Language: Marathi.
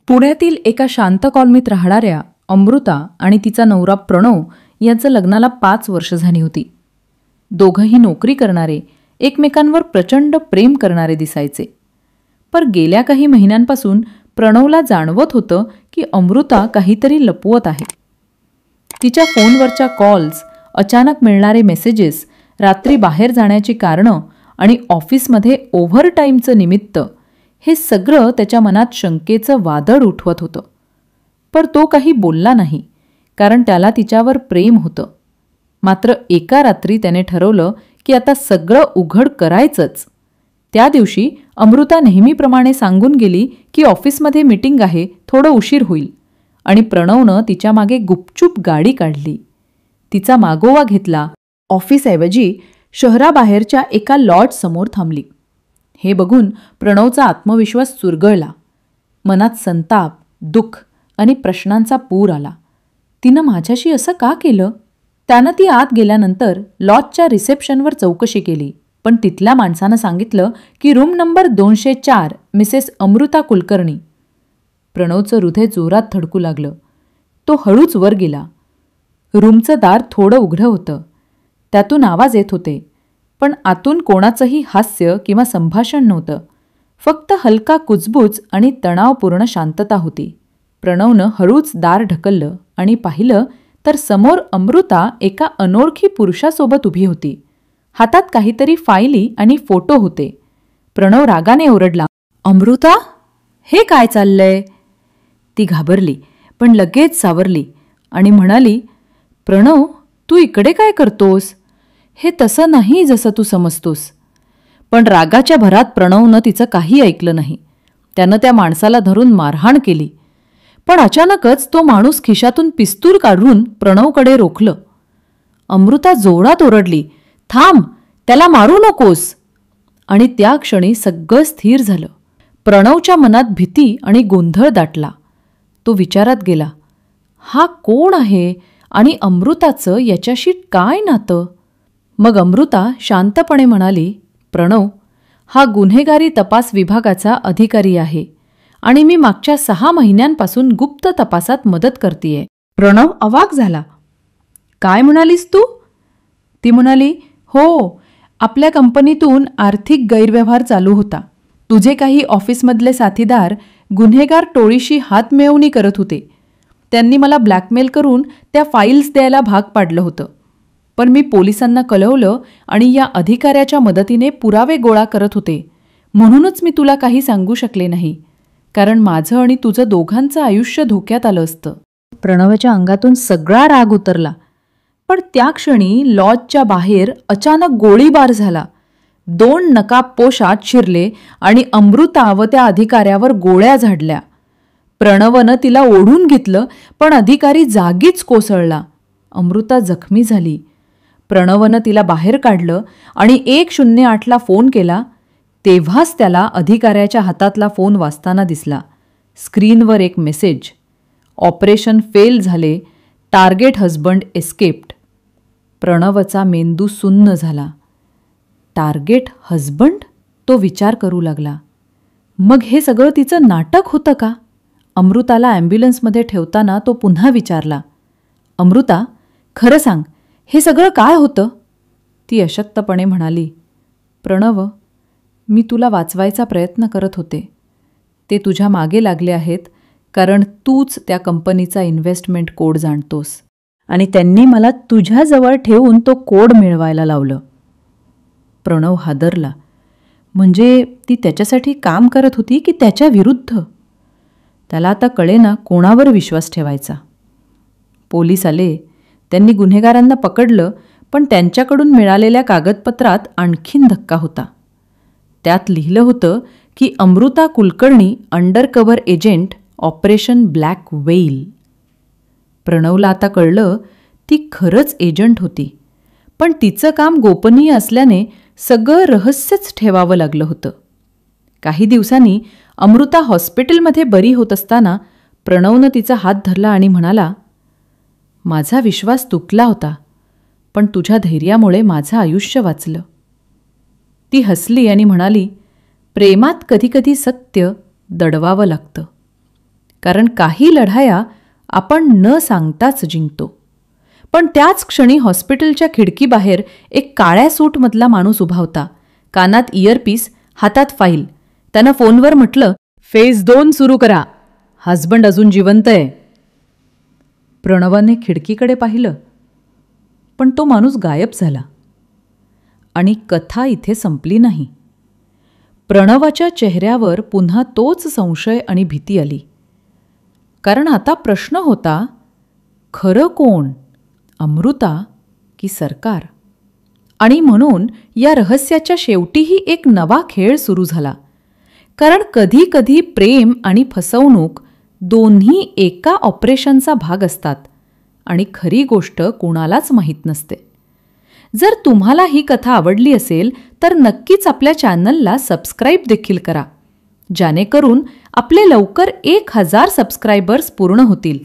पुण्यातील एका शांत कॉलनीत राहणाऱ्या अमृता आणि तिचा नवरा प्रणव यांचं लग्नाला 5 वर्ष झाली होती. दोघंही नोकरी करणारे, एकमेकांवर प्रचंड प्रेम करणारे दिसायचे. पण गेल्या काही महिन्यांपासून प्रणवला जाणवत होतं की अमृता काहीतरी लपवत आहे. तिच्या फोनवरच्या कॉल्स, अचानक मिळणारे मेसेजेस, रात्री बाहेर जाण्याची कारणं आणि ऑफिसमध्ये ओव्हरटाईमचं निमित्त, हे सगळं त्याच्या मनात शंकेचं वादळ उठवत होतं. पण तो काही बोलला नाही, कारण त्याला तिच्यावर प्रेम होतं. मात्र एका रात्री त्याने ठरवलं की आता सगळं उघड करायचंच. त्या दिवशी अमृता नेहमीप्रमाणे सांगून गेली की ऑफिसमध्ये मीटिंग आहे, थोडं उशीर होईल, आणि प्रणवनं तिच्या मागे गुपचूप गाडी काढली. तिचा मागोवा घेतला. ऑफिसऐवजी शहराबाहेरच्या एका लॉजसमोर थांबली. हे बघून प्रणवचा आत्मविश्वास चुरगळला. मनात संताप, दुःख आणि प्रश्नांचा पूर आला. तिनं माझ्याशी असं का केलं? त्यानं ती आत गेल्यानंतर लॉजच्या रिसेप्शनवर चौकशी केली, पण तिथल्या माणसानं सांगितलं की room number 204 Mrs Amrita Kulkarni. प्रणवचं हृदय जोरात धडकू लागलं. तो हळूच वर गेला. रूमचं दार थोडं उघडं होतं. त्यातून आवाज येत होते, पण आतून कोणाचंही हास्य किंवा संभाषण नव्हतं. फक्त हलका कुजबूज आणि तणावपूर्ण शांतता होती. प्रणवनं हळूच दार ढकललं आणि पाहिलं तर समोर अमृता एका अनोळखी पुरुषासोबत उभी होती. हातात काहीतरी फाईली आणि फोटो होते. प्रणव रागाने ओरडला, "अमृता, हे काय चाललंय?" ती घाबरली, पण लगेच सावरली आणि म्हणाली, "प्रणव, तू इकडे काय करतोस? हे तसं नाही जसं तू समजतोस." पण रागाच्या भरात प्रणवनं तिचं काही ऐकलं नाही. त्यानं त्या माणसाला धरून मारहाण केली. पण अचानकच तो माणूस खिशातून पिस्तूल काढून प्रणवकडे रोखलं. अमृता जोरात ओरडली, "थांब, त्याला मारू नकोस." आणि त्या क्षणी सगळं स्थिर झालं. प्रणवच्या मनात भीती आणि गोंधळ दाटला. तो विचारात गेला, हा कोण आहे आणि अमृताचं याच्याशी काय नातं? मग अमृता शांतपणे म्हणाली, "प्रणव, हा गुन्हेगारी तपास विभागाचा अधिकारी आहे आणि मी मागच्या 6 महिन्यांपासून गुप्त तपासात मदत करतेय." प्रणव अवाक झाला. "काय म्हणालीस तू?" ती म्हणाली, "हो, आपल्या कंपनीतून आर्थिक गैरव्यवहार चालू होता. तुझे काही ऑफिसमधले साथीदार गुन्हेगार टोळीशी हातमिळवणी करत होते. त्यांनी मला ब्लॅकमेल करून त्या फाईल्स द्यायला भाग पाडलं होतं. पण मी पोलिसांना कळवलं आणि या अधिकाऱ्याच्या मदतीने पुरावे गोळा करत होते. म्हणूनच मी तुला काही सांगू शकले नाही, कारण माझं आणि तुझं दोघांचं आयुष्य धोक्यात आलं असतं." प्रणवच्या अंगातून सगळा राग उतरला. पण त्या क्षणी लॉजच्या बाहेर अचानक गोळीबार झाला. 2 नकाबपोश आत शिरले आणि अमृता व त्या अधिकाऱ्यावर गोळ्या झाडल्या. प्रणवनं तिला ओढून घेतलं, पण अधिकारी जागीच कोसळला. अमृता जखमी झाली. प्रणवनं तिला बाहेर काढलं आणि 108ला फोन केला. तेव्हाच त्याला अधिकाऱ्याच्या हातातला फोन वाजताना दिसला. स्क्रीनवर एक मेसेज, "ऑपरेशन फेल झाले, टार्गेट हजबंड एस्केप्ड." प्रणवचा मेंदू सुन्न झाला. Target husband? तो विचार करू लागला. मग हे सगळं तिचं नाटक होतं का? अमृताला ॲम्ब्युलन्समध्ये ठेवताना तो पुन्हा विचारला, "अमृता, खरं सांग, हे सगळं काय होतं?" ती अशक्तपणे म्हणाली, "प्रणव, मी तुला वाचवायचा प्रयत्न करत होते. ते तुझ्या मागे लागले आहेत कारण तूच त्या कंपनीचा इन्व्हेस्टमेंट कोड जाणतोस आणि त्यांनी मला तुझ्याजवळ ठेवून तो कोड मिळवायला लावलं." प्रणव हादरला. म्हणजे ती त्याच्यासाठी काम करत होती की त्याच्या विरुद्ध? त्याला आता कळेना कोणावर विश्वास ठेवायचा. पोलीस आले. त्यांनी गुन्हेगारांना पकडलं, पण त्यांच्याकडून मिळालेल्या कागदपत्रात आणखीन धक्का होता. त्यात लिहिलं होतं की Amrita Kulkarni undercover agent, operation black whale. प्रणवला आता कळलं ती खरंच एजंट होती, पण तिचं काम गोपनीय असल्याने सगळं रहस्यच ठेवावं लागलं होतं. काही दिवसांनी अमृता हॉस्पिटलमध्ये बरी होत असताना प्रणवनं तिचा हात धरला आणि म्हणाला, "माझा विश्वास तुटला होता, पण तुझ्या धैर्यामुळे माझं आयुष्य वाचलं." ती हसली आणि म्हणाली, "प्रेमात कधीकधी सत्य दडवावं लागतं." कारण काही लढाया आपण न सांगताच जिंकतो. पण त्याच क्षणी हॉस्पिटलच्या खिडकीबाहेर एक काळ्या सूटमधला माणूस उभा होता. कानात इयरपीस, हातात फाईल. त्यानं फोनवर म्हटलं, "फेज 2 सुरू करा. हजबंड अजून जिवंत आहे." प्रणवाने खिडकीकडे पाहिलं, पण तो माणूस गायब झाला. आणि कथा इथे संपली नाही. प्रणवाच्या चेहऱ्यावर पुन्हा तोच संशय आणि भीती आली. कारण आता प्रश्न होता, खरं कोण, अमृता की सरकार? आणि म्हणून या रहस्याच्या शेवटीही एक नवा खेळ सुरू झाला. कारण कधी कधी प्रेम आणि फसवणूक दोन्ही एका ऑपरेशनचा भाग असतात आणि खरी गोष्ट कुणालाच माहीत नसते. जर तुम्हाला ही कथा आवडली असेल तर नक्कीच आपल्या चॅनलला सबस्क्राईब देखील करा, जेणेकरून आपले लवकर 1000 सबस्क्रायबर्स पूर्ण होतील.